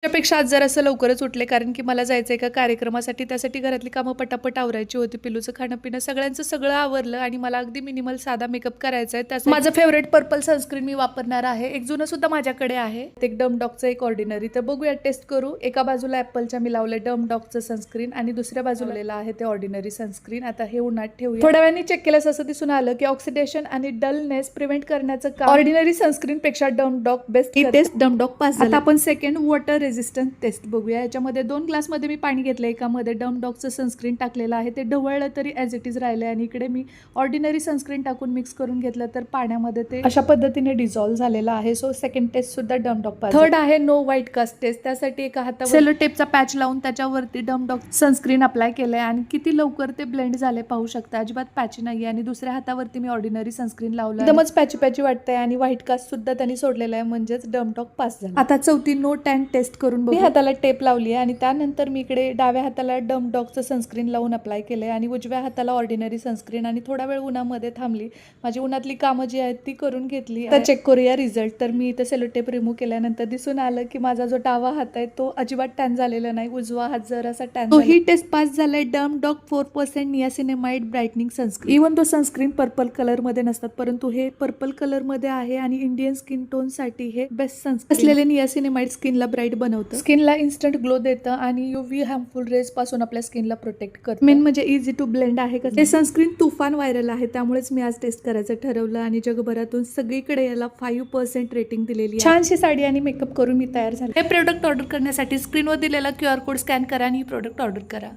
त्यापेक्षा आज जरासं लवकरच उठले, कारण की मला जायचं आहे एका कार्यक्रमासाठी. त्यासाठी घरातली कामं पटापट आवरायची होती. पिलूचं खाणं-पिणं सगळ्यांचं सगळं आवरलं आणि मला अगदी मिनिमल साधा मेकअप करायचा आहे. त्याचं माझं फेवरेट पर्पल सनस्क्रीन मी वापरणार आहे. एक जुनं सुद्धा माझ्याकडे आहे. ते एक डम डॉगचं एक ऑर्डिनरी. तर बघूया, टेस्ट करू. एका बाजूला ॲपलच्या मी लावलंय डम डॉगचं सनस्क्रीन आणि दुसऱ्या बाजूला आहे ते ऑर्डिनरी सनस्क्रीन. आता हे उन्हात ठेवूया. थोड्या वेळाने चेक केल्यास असं दिसून आलं की ऑक्सिडेशन आणि डलनेस प्रिव्हेंट करण्याचं काम ऑर्डिनरी सनस्क्रीन पेक्षा डम डॉग बेस्ट. ही टेस्ट डम डॉग पास. आता आपण सेकंड वॉटर रेझिस्टंट टेस्ट बघूया. याच्यामध्ये 2 ग्लासमध्ये मी पाणी घेतलं. एकामध्ये डम डॉगचं सनस्क्रीन टाकलेलं आहे. ते ढवळलं तरी ॲज इट इज राहिलं आणि इकडे मी ऑर्डिनरी सनस्क्रीन टाकून मिक्स करून घेतलं तर पाण्यामध्ये ते अशा पद्धतीने डिझॉल्व्ह झालेलं आहे. सो सेकंड टेस्ट सुद्धा डम डॉग पास. थर्ड आहे नो व्हाईट कास्ट टेस्ट. त्यासाठी एका हातावर सेलो टेपचा पॅच लावून त्याच्यावरती डम डॉग सनस्क्रीन अप्लाय केलंय आणि किती लवकर ते ब्लेंड झाले पाहू शकता. अजिबात पॅची नाहीये आणि दुसऱ्या हातावरती मी ऑर्डिनरी सनस्क्रीन लावलं. एकदमच पॅची पॅची वाटतंय आणि व्हाईट कास्ट सुद्धा त्यांनी सोडलेला आहे, म्हणजेच डम डॉग पास झाला. आता चौथी नो टॅन टेस्ट करून बघू. हाताला टेप लावली आहे आणि त्यानंतर मी इकडे डाव्या हाताला डम डॉगचं सनस्क्रीन लावून अप्लाय केलंय आणि उजव्या हाताला ऑर्डिनरी सनस्क्रीन आणि थोडा वेळ उन्हामध्ये थांबली. माझी उन्हातली कामं जी आहेत ती करून घेतली. तर चेक करूया रिझल्ट. तर मी इथं सेलो टेप रिमूव्ह केल्यानंतर दिसून आलं की माझा जो डावा हात आहे तो अजिबात टॅन झालेला नाही, उजवा हात जरासा टॅन. तो ही टेस्ट पास झालाय. डम dog 4% niacinamide brightening sunscreen. Even तो सनस्क्रीन पर्पल कलर मध्ये नसतात, परंतु हे पर्पल कलर मध्ये आहे आणि इंडियन स्किन टोन साठी हे बेस्ट सनस्क्रीन असलेले नियासिनेमाइड स्किनला ब्राईट बनवतं, स्किनला इन्स्टंट ग्लो देतं आणि यूव्ही हार्मफुल रेज पासून आपल्या स्किनला प्रोटेक्ट करतं. मेन म्हणजे इझी टू ब्लेंड आहे. हे सनस्क्रीन तुफान व्हायरल आहे, त्यामुळेच मी आज टेस्ट करायचं ठरवलं आणि जगभरातून सगळीकडे याला 5% रेटिंग दिलेली आहे. छानशी साडी आणि मेकअप करून मी तयार झाले. हे प्रोडक्ट ऑर्डर करण्यासाठी स्क्रीनवर दिलेला QR कोड स्कॅन करा आणि ही प्रोडक्ट ऑर्डर करा.